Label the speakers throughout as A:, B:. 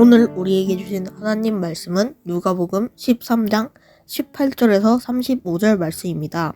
A: 오늘 우리에게 주신 하나님 말씀은 누가복음 13장 18절에서 35절 말씀입니다.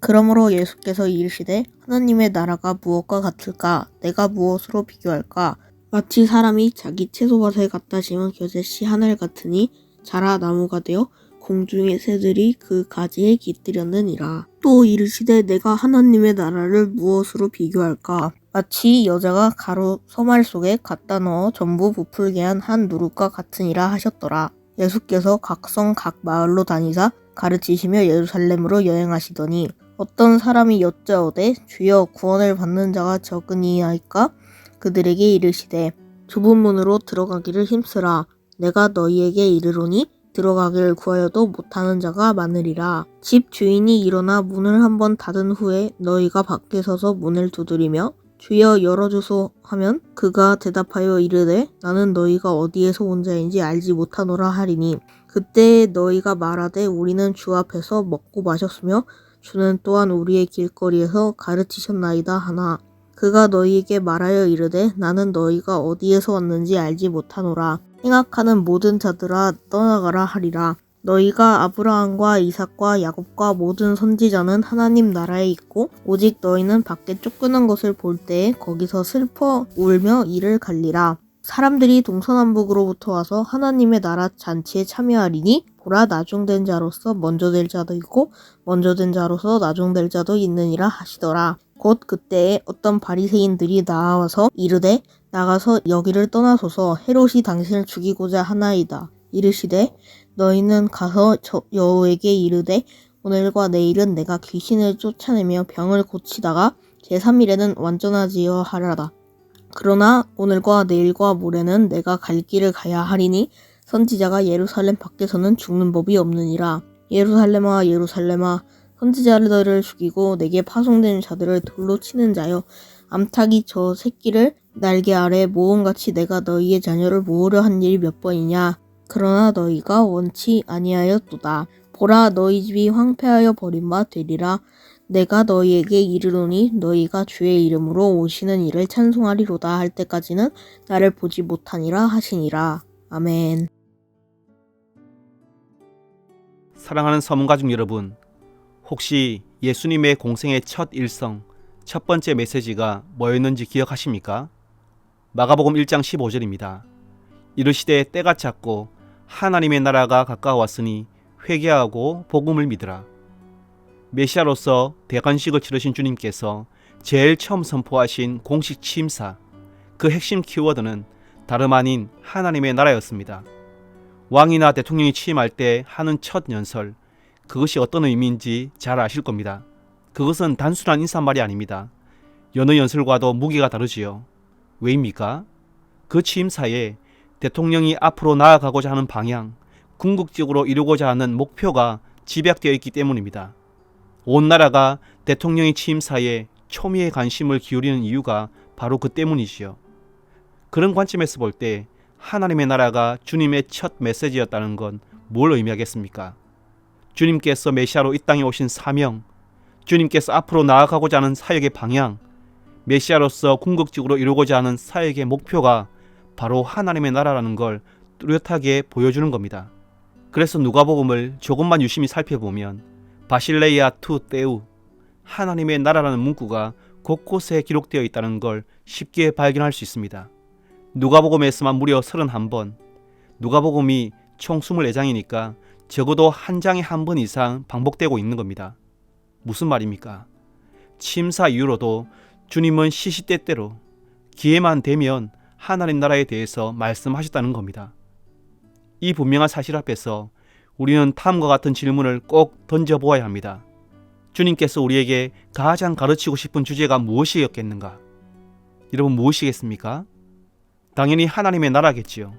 A: 그러므로 예수께서 이르시되 하나님의 나라가 무엇과 같을까? 내가 무엇으로 비교할까? 마치 사람이 자기 채소밭에 갖다 심은 겨자씨 하늘 같으니 자라 나무가 되어 공중의 새들이 그 가지에 깃들였느니라. 또 이르시되 내가 하나님의 나라를 무엇으로 비교할까? 마치 여자가 가루 소말 속에 갖다 넣어 전부 부풀게 한 한 누룩과 같으니라 하셨더라. 예수께서 각 성 각 마을로 다니사 가르치시며 예루살렘으로 여행하시더니 어떤 사람이 여짜오되 주여 구원을 받는 자가 적으니이까? 그들에게 이르시되 좁은 문으로 들어가기를 힘쓰라. 내가 너희에게 이르노니 들어가기를 구하여도 못하는 자가 많으리라. 집 주인이 일어나 문을 한번 닫은 후에 너희가 밖에 서서 문을 두드리며 주여 열어주소 하면 그가 대답하여 이르되 나는 너희가 어디에서 온 자인지 알지 못하노라 하리니 그때 너희가 말하되 우리는 주 앞에서 먹고 마셨으며 주는 또한 우리의 길거리에서 가르치셨나이다 하나 그가 너희에게 말하여 이르되 나는 너희가 어디에서 왔는지 알지 못하노라. 행악하는 모든 자들아 떠나가라 하리라. 너희가 아브라함과 이삭과 야곱과 모든 선지자는 하나님 나라에 있고 오직 너희는 밖에 쫓겨난 것을 볼 때에 거기서 슬퍼 울며 이를 갈리라. 사람들이 동서남북으로부터 와서 하나님의 나라 잔치에 참여하리니 보라 나중된 자로서 먼저 될 자도 있고 먼저 된 자로서 나중될 자도 있느니라 하시더라. 곧 그때에 어떤 바리새인들이 나와서 이르되 나가서 여기를 떠나소서 헤롯이 당신을 죽이고자 하나이다. 이르시되 너희는 가서 여호에게 이르되 오늘과 내일은 내가 귀신을 쫓아내며 병을 고치다가 제3일에는 완전하지요 하라다. 그러나 오늘과 내일과 모레는 내가 갈 길을 가야 하리니 선지자가 예루살렘 밖에서는 죽는 법이 없느니라. 예루살렘아 예루살렘아 선지자들을 죽이고 내게 파송된 자들을 돌로 치는 자여 암탉이 저 새끼를 날개 아래 모음같이 내가 너희의 자녀를 모으려 한 일이 몇 번이냐. 그러나 너희가 원치 아니하였도다. 보라 너희 집이 황폐하여 버린 바 되리라. 내가 너희에게 이르노니 너희가 주의 이름으로 오시는 이를 찬송하리로다 할 때까지는 나를 보지 못하니라 하시니라. 아멘.
B: 사랑하는 서문가족 여러분, 혹시 예수님의 공생의 첫 일성, 첫 번째 메시지가 뭐였는지 기억하십니까? 마가복음 1장 15절입니다. 이르시되 때가 찼고 하나님의 나라가 가까워왔으니 회개하고 복음을 믿으라. 메시아로서 대관식을 치르신 주님께서 제일 처음 선포하신 공식 취임사, 그 핵심 키워드는 다름 아닌 하나님의 나라였습니다. 왕이나 대통령이 취임할 때 하는 첫 연설, 그것이 어떤 의미인지 잘 아실 겁니다. 그것은 단순한 인사말이 아닙니다. 여느 연설과도 무게가 다르지요. 왜입니까? 그 취임사에 대통령이 앞으로 나아가고자 하는 방향, 궁극적으로 이루고자 하는 목표가 집약되어 있기 때문입니다. 온 나라가 대통령의 취임사에 초미의 관심을 기울이는 이유가 바로 그 때문이지요. 그런 관점에서 볼 때 하나님의 나라가 주님의 첫 메시지였다는 건 뭘 의미하겠습니까? 주님께서 메시아로 이 땅에 오신 사명, 주님께서 앞으로 나아가고자 하는 사역의 방향, 메시아로서 궁극적으로 이루고자 하는 사역의 목표가 바로 하나님의 나라라는 걸 뚜렷하게 보여주는 겁니다. 그래서 누가복음을 조금만 유심히 살펴보면 바실레이아 투 테우, 하나님의 나라라는 문구가 곳곳에 기록되어 있다는 걸 쉽게 발견할 수 있습니다. 누가복음에서만 무려 31번, 누가복음이 총 24장이니까 적어도 한 장에 한 번 이상 반복되고 있는 겁니다. 무슨 말입니까? 취임사 이후로도 주님은 시시때때로 기회만 되면 하나님 나라에 대해서 말씀하셨다는 겁니다. 이 분명한 사실 앞에서 우리는 다음과 같은 질문을 꼭 던져보아야 합니다. 주님께서 우리에게 가장 가르치고 싶은 주제가 무엇이었겠는가? 여러분 무엇이겠습니까? 당연히 하나님의 나라겠지요.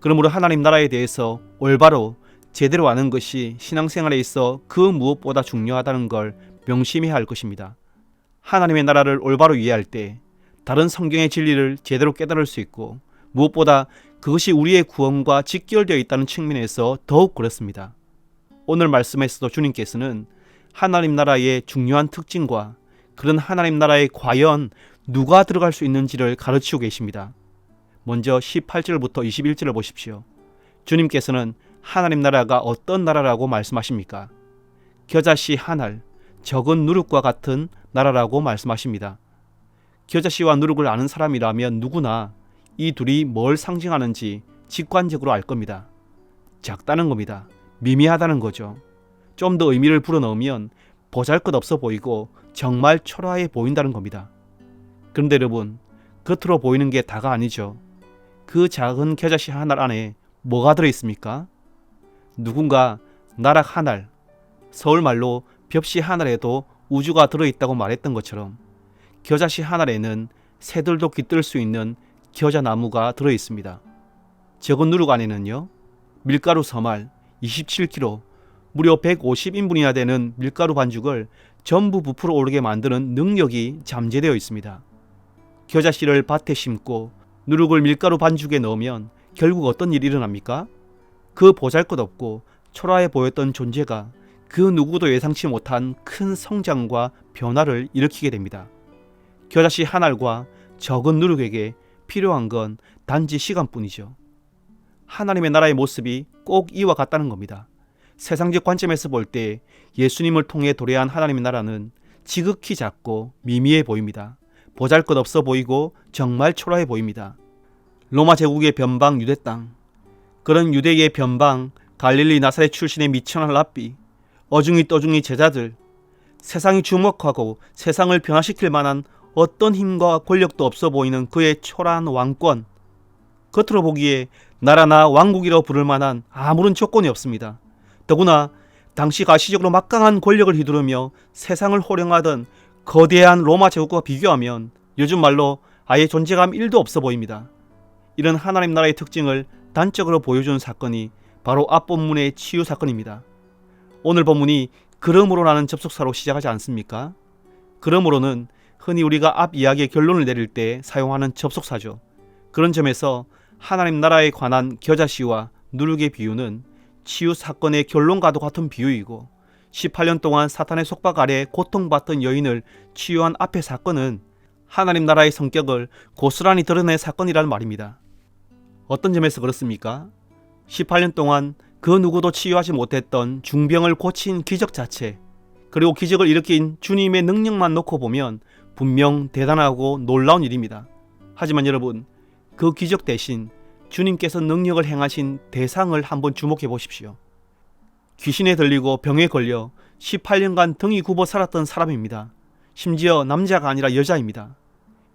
B: 그러므로 하나님 나라에 대해서 올바로 제대로 아는 것이 신앙생활에 있어 그 무엇보다 중요하다는 걸 명심해야 할 것입니다. 하나님의 나라를 올바로 이해할 때 다른 성경의 진리를 제대로 깨달을 수 있고 무엇보다 그것이 우리의 구원과 직결되어 있다는 측면에서 더욱 그렇습니다. 오늘 말씀에서도 주님께서는 하나님 나라의 중요한 특징과 그런 하나님 나라에 과연 누가 들어갈 수 있는지를 가르치고 계십니다. 먼저 18절부터 21절을 보십시오. 주님께서는 하나님 나라가 어떤 나라라고 말씀하십니까? 겨자씨 한 알, 적은 누룩과 같은 나라라고 말씀하십니다. 겨자씨와 누룩을 아는 사람이라면 누구나 이 둘이 뭘 상징하는지 직관적으로 알 겁니다. 작다는 겁니다. 미미하다는 거죠. 좀 더 의미를 불어넣으면 보잘것없어 보이고 정말 초라해 보인다는 겁니다. 그런데 여러분, 겉으로 보이는 게 다가 아니죠. 그 작은 겨자씨 한 알 안에 뭐가 들어있습니까? 누군가 나락 한 알, 서울말로 벽시 한 알에도 우주가 들어있다고 말했던 것처럼 겨자씨 한 알에는 새들도 깃들 수 있는 겨자나무가 들어있습니다. 적은 누룩 안에는요, 밀가루 서말 27kg, 무려 150인분이나 되는 밀가루 반죽을 전부 부풀어 오르게 만드는 능력이 잠재되어 있습니다. 겨자씨를 밭에 심고 누룩을 밀가루 반죽에 넣으면 결국 어떤 일이 일어납니까? 그 보잘것없고 초라해 보였던 존재가 그 누구도 예상치 못한 큰 성장과 변화를 일으키게 됩니다. 겨자씨 한 알과 적은 누룩에게 필요한 건 단지 시간뿐이죠. 하나님의 나라의 모습이 꼭 이와 같다는 겁니다. 세상적 관점에서 볼 때 예수님을 통해 도래한 하나님의 나라는 지극히 작고 미미해 보입니다. 보잘것없어 보이고 정말 초라해 보입니다. 로마 제국의 변방 유대 땅, 그런 유대의 변방 갈릴리 나사렛 출신의 미천한 랍비, 어중이 떠중이 제자들, 세상이 주목하고 세상을 변화시킬 만한 어떤 힘과 권력도 없어 보이는 그의 초라한 왕권, 겉으로 보기에 나라나 왕국이라고 부를 만한 아무런 조건이 없습니다. 더구나 당시 가시적으로 막강한 권력을 휘두르며 세상을 호령하던 거대한 로마 제국과 비교하면 요즘 말로 아예 존재감 1도 없어 보입니다. 이런 하나님 나라의 특징을 단적으로 보여주는 사건이 바로 앞본문의 치유 사건입니다. 오늘 본문이 그러므로라는 접속사로 시작하지 않습니까? 그러므로는 흔히 우리가 앞 이야기의 결론을 내릴 때 사용하는 접속사죠. 그런 점에서 하나님 나라에 관한 겨자씨와 누룩의 비유는 치유 사건의 결론과도 같은 비유이고 18년 동안 사탄의 속박 아래 고통받던 여인을 치유한 앞의 사건은 하나님 나라의 성격을 고스란히 드러낸 사건이라는 말입니다. 어떤 점에서 그렇습니까? 18년 동안 그 누구도 치유하지 못했던 중병을 고친 기적 자체, 그리고 기적을 일으킨 주님의 능력만 놓고 보면 분명 대단하고 놀라운 일입니다. 하지만 여러분, 그 기적 대신 주님께서 능력을 행하신 대상을 한번 주목해 보십시오. 귀신에 들리고 병에 걸려 18년간 등이 굽어 살았던 사람입니다. 심지어 남자가 아니라 여자입니다.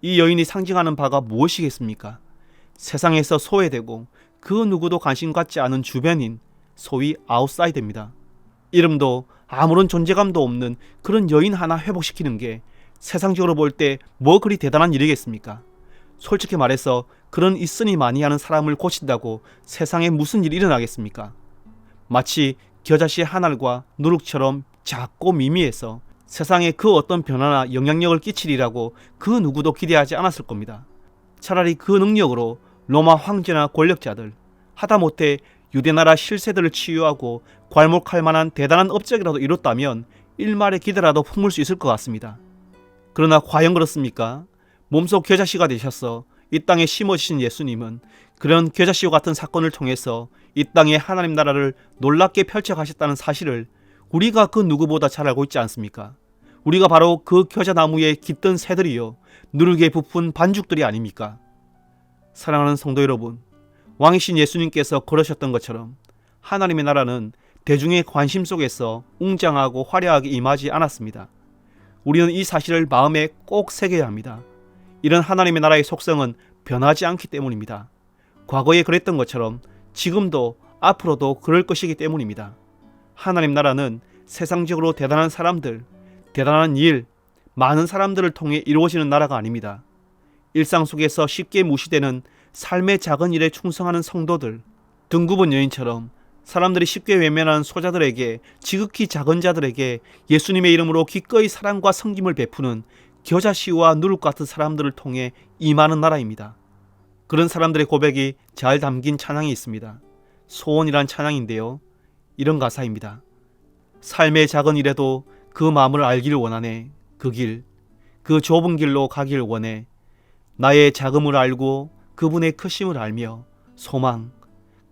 B: 이 여인이 상징하는 바가 무엇이겠습니까? 세상에서 소외되고 그 누구도 관심 갖지 않은 주변인, 소위 아웃사이더입니다. 이름도 아무런 존재감도 없는 그런 여인 하나 회복시키는 게 세상적으로 볼 때 뭐 그리 대단한 일이겠습니까? 솔직히 말해서 그런 있으니 많이 하는 사람을 고친다고 세상에 무슨 일이 일어나겠습니까? 마치 겨자씨 한 알과 누룩처럼 작고 미미해서 세상에 그 어떤 변화나 영향력을 끼치리라고 그 누구도 기대하지 않았을 겁니다. 차라리 그 능력으로 로마 황제나 권력자들, 하다못해 유대나라 실세들을 치유하고 괄목할 만한 대단한 업적이라도 이뤘다면 일말의 기대라도 품을 수 있을 것 같습니다. 그러나 과연 그렇습니까? 몸속 겨자씨가 되셔서 이 땅에 심어지신 예수님은 그런 겨자씨와 같은 사건을 통해서 이 땅에 하나님 나라를 놀랍게 펼쳐가셨다는 사실을 우리가 그 누구보다 잘 알고 있지 않습니까? 우리가 바로 그 겨자나무에 깃든 새들이요, 누룩에 부푼 반죽들이 아닙니까? 사랑하는 성도 여러분, 왕이신 예수님께서 걸으셨던 것처럼 하나님의 나라는 대중의 관심 속에서 웅장하고 화려하게 임하지 않았습니다. 우리는 이 사실을 마음에 꼭 새겨야 합니다. 이런 하나님의 나라의 속성은 변하지 않기 때문입니다. 과거에 그랬던 것처럼 지금도 앞으로도 그럴 것이기 때문입니다. 하나님 나라는 세상적으로 대단한 사람들, 대단한 일, 많은 사람들을 통해 이루어지는 나라가 아닙니다. 일상 속에서 쉽게 무시되는 삶의 작은 일에 충성하는 성도들, 등굽은 여인처럼 사람들이 쉽게 외면하는 소자들에게, 지극히 작은 자들에게 예수님의 이름으로 기꺼이 사랑과 섬김을 베푸는 겨자씨와 누룩 같은 사람들을 통해 임하는 나라입니다. 그런 사람들의 고백이 잘 담긴 찬양이 있습니다. 소원이란 찬양인데요, 이런 가사입니다. 삶의 작은 일에도 그 마음을 알기를 원하네. 그 길, 그 좁은 길로 가길 원해. 나의 자금을 알고 그분의 크심을 알며 소망,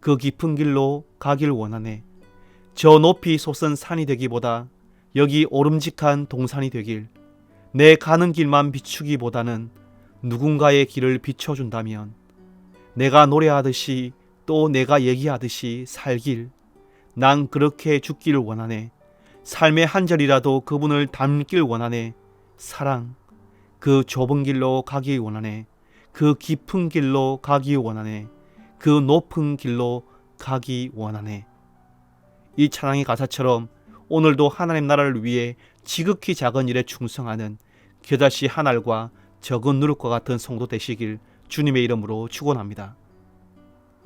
B: 그 깊은 길로 가길 원하네. 저 높이 솟은 산이 되기보다 여기 오름직한 동산이 되길, 내 가는 길만 비추기보다는 누군가의 길을 비춰준다면 내가 노래하듯이 또 내가 얘기하듯이 살길, 난 그렇게 죽기를 원하네. 삶의 한 절이라도 그분을 닮길 원하네. 사랑, 그 좁은 길로 가기 원하네. 그 깊은 길로 가기 원하네. 그 높은 길로 가기 원하네. 이 찬양의 가사처럼 오늘도 하나님 나라를 위해 지극히 작은 일에 충성하는 겨자씨 한 알과 적은 누룩과 같은 성도 되시길 주님의 이름으로 축원합니다.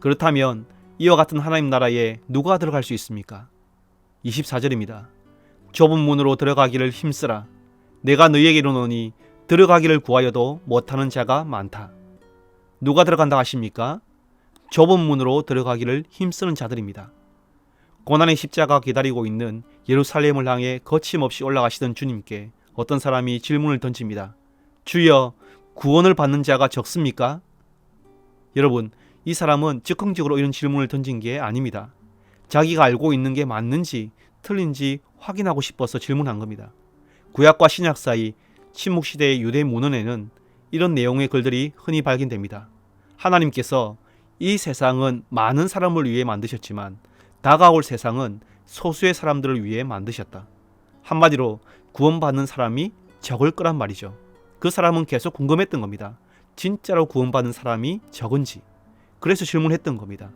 B: 그렇다면 이와 같은 하나님 나라에 누가 들어갈 수 있습니까? 24절입니다. 좁은 문으로 들어가기를 힘쓰라. 내가 너희에게 이르노니 들어가기를 구하여도 못하는 자가 많다. 누가 들어간다 하십니까? 좁은 문으로 들어가기를 힘쓰는 자들입니다. 고난의 십자가 기다리고 있는 예루살렘을 향해 거침없이 올라가시던 주님께 어떤 사람이 질문을 던집니다. 주여, 구원을 받는 자가 적습니까? 여러분, 이 사람은 즉흥적으로 이런 질문을 던진 게 아닙니다. 자기가 알고 있는 게 맞는지 틀린지 확인하고 싶어서 질문한 겁니다. 구약과 신약 사이 침묵시대의 유대 문헌에는 이런 내용의 글들이 흔히 발견됩니다. 하나님께서 이 세상은 많은 사람을 위해 만드셨지만 다가올 세상은 소수의 사람들을 위해 만드셨다. 한마디로 구원받는 사람이 적을 거란 말이죠. 그 사람은 계속 궁금했던 겁니다. 진짜로 구원받는 사람이 적은지. 그래서 질문했던 겁니다.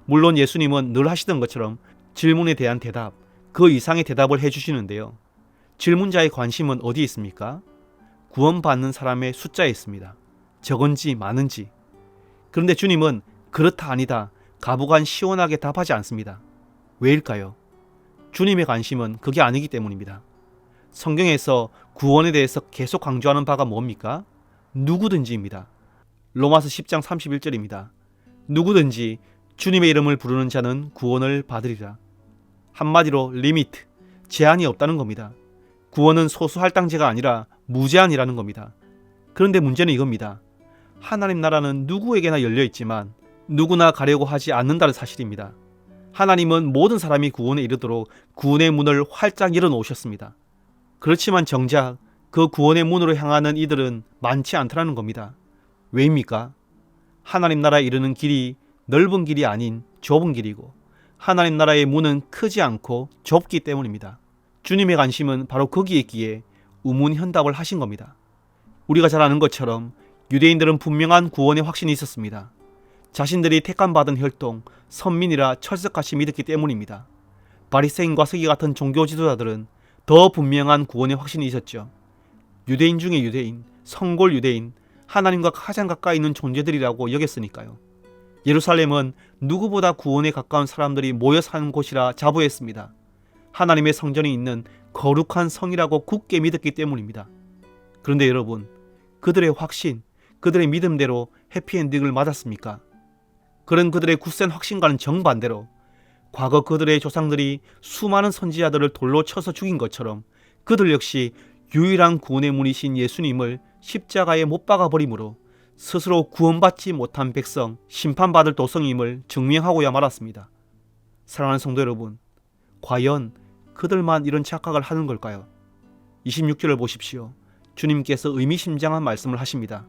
B: 물론 예수님은 늘 하시던 것처럼 질문에 대한 대답, 그 이상의 대답을 해주시는데요. 질문자의 관심은 어디에 있습니까? 구원받는 사람의 숫자에 있습니다. 적은지 많은지. 그런데 주님은 그렇다 아니다, 가부간 시원하게 답하지 않습니다. 왜일까요? 주님의 관심은 그게 아니기 때문입니다. 성경에서 구원에 대해서 계속 강조하는 바가 뭡니까? 누구든지입니다. 로마서 10장 31절입니다. 누구든지 주님의 이름을 부르는 자는 구원을 받으리라. 한마디로 리미트, 제한이 없다는 겁니다. 구원은 소수 할당제가 아니라 무제한이라는 겁니다. 그런데 문제는 이겁니다. 하나님 나라는 누구에게나 열려있지만 누구나 가려고 하지 않는다는 사실입니다. 하나님은 모든 사람이 구원에 이르도록 구원의 문을 활짝 열어놓으셨습니다. 그렇지만 정작 그 구원의 문으로 향하는 이들은 많지 않더라는 겁니다. 왜입니까? 하나님 나라에 이르는 길이 넓은 길이 아닌 좁은 길이고 하나님 나라의 문은 크지 않고 좁기 때문입니다. 주님의 관심은 바로 거기에 있기에 우문현답을 하신 겁니다. 우리가 잘 아는 것처럼 유대인들은 분명한 구원의 확신이 있었습니다. 자신들이 택함받은 혈통, 선민이라 철석같이 믿었기 때문입니다. 바리새인과 서기 같은 종교 지도자들은 더 분명한 구원의 확신이 있었죠. 유대인 중에 유대인, 성골 유대인, 하나님과 가장 가까이 있는 존재들이라고 여겼으니까요. 예루살렘은 누구보다 구원에 가까운 사람들이 모여 사는 곳이라 자부했습니다. 하나님의 성전이 있는 거룩한 성이라고 굳게 믿었기 때문입니다. 그런데 여러분, 그들의 확신, 그들의 믿음대로 해피엔딩을 맞았습니까? 그런 그들의 굳센 확신과는 정반대로 과거 그들의 조상들이 수많은 선지자들을 돌로 쳐서 죽인 것처럼 그들 역시 유일한 구원의 문이신 예수님을 십자가에 못 박아버림으로 스스로 구원받지 못한 백성, 심판받을 도성임을 증명하고야 말았습니다. 사랑하는 성도 여러분, 과연 그들만 이런 착각을 하는 걸까요? 26절을 보십시오. 주님께서 의미심장한 말씀을 하십니다.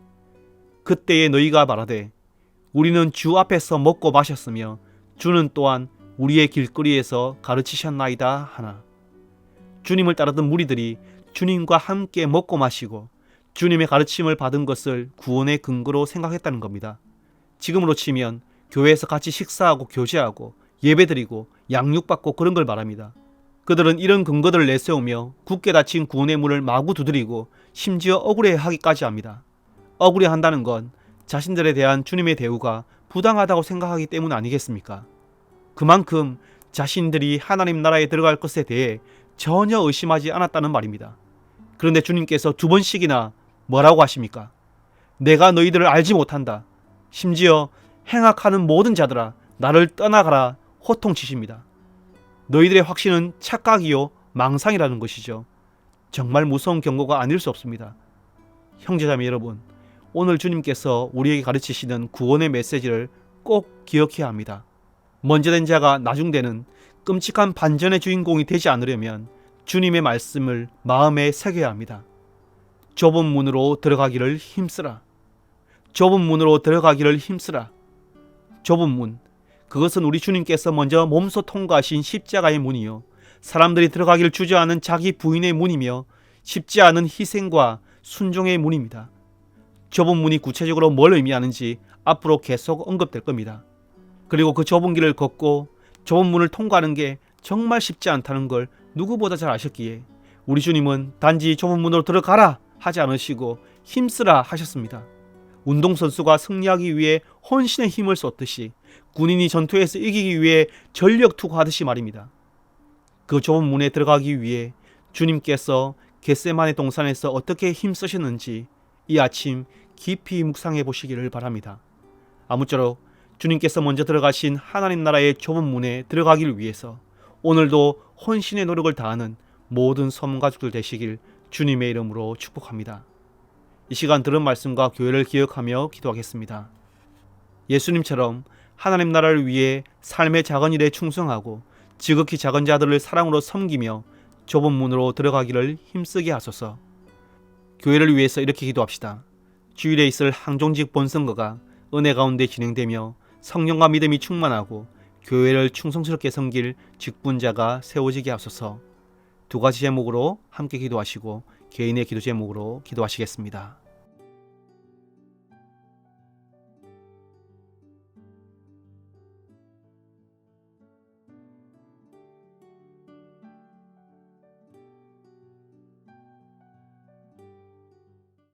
B: 그때에 너희가 말하되 우리는 주 앞에서 먹고 마셨으며 주는 또한 우리의 길거리에서 가르치셨나이다 하나. 주님을 따르던 무리들이 주님과 함께 먹고 마시고 주님의 가르침을 받은 것을 구원의 근거로 생각했다는 겁니다. 지금으로 치면 교회에서 같이 식사하고 교제하고 예배드리고 양육받고 그런 걸 말합니다. 그들은 이런 근거들을 내세우며 굳게 닫힌 구원의 문을 마구 두드리고 심지어 억울해하기까지 합니다. 억울해한다는 건 자신들에 대한 주님의 대우가 부당하다고 생각하기 때문 아니겠습니까? 그만큼 자신들이 하나님 나라에 들어갈 것에 대해 전혀 의심하지 않았다는 말입니다. 그런데 주님께서 2번씩이나 뭐라고 하십니까? 내가 너희들을 알지 못한다. 심지어 행악하는 모든 자들아 나를 떠나가라 호통치십니다. 너희들의 확신은 착각이요 망상이라는 것이죠. 정말 무서운 경고가 아닐 수 없습니다. 형제자매 여러분, 오늘 주님께서 우리에게 가르치시는 구원의 메시지를 꼭 기억해야 합니다. 먼저 된 자가 나중되는 끔찍한 반전의 주인공이 되지 않으려면 주님의 말씀을 마음에 새겨야 합니다. 좁은 문으로 들어가기를 힘쓰라. 좁은 문으로 들어가기를 힘쓰라. 좁은 문, 그것은 우리 주님께서 먼저 몸소 통과하신 십자가의 문이요, 사람들이 들어가기를 주저하는 자기 부인의 문이며 쉽지 않은 희생과 순종의 문입니다. 좁은 문이 구체적으로 뭘 의미하는지 앞으로 계속 언급될 겁니다. 그리고 그 좁은 길을 걷고 좁은 문을 통과하는 게 정말 쉽지 않다는 걸 누구보다 잘 아셨기에 우리 주님은 단지 좁은 문으로 들어가라 하지 않으시고 힘쓰라 하셨습니다. 운동선수가 승리하기 위해 혼신의 힘을 쏟듯이 군인이 전투에서 이기기 위해 전력 투구하듯이 말입니다. 그 좁은 문에 들어가기 위해 주님께서 겟세마네 동산에서 어떻게 힘쓰셨는지 이 아침 깊이 묵상해 보시기를 바랍니다. 아무쪼록 주님께서 먼저 들어가신 하나님 나라의 좁은 문에 들어가기를 위해서 오늘도 혼신의 노력을 다하는 모든 서문가족들 되시길 주님의 이름으로 축복합니다. 이 시간 들은 말씀과 교회를 기억하며 기도하겠습니다. 예수님처럼 하나님 나라를 위해 삶의 작은 일에 충성하고 지극히 작은 자들을 사랑으로 섬기며 좁은 문으로 들어가기를 힘쓰게 하소서. 교회를 위해서 이렇게 기도합시다. 주일에 있을 항종직 본선거가 은혜 가운데 진행되며 성령과 믿음이 충만하고 교회를 충성스럽게 섬길 직분자가 세워지게 하소서. 두 가지 제목으로 함께 기도하시고 개인의 기도 제목으로 기도하시겠습니다.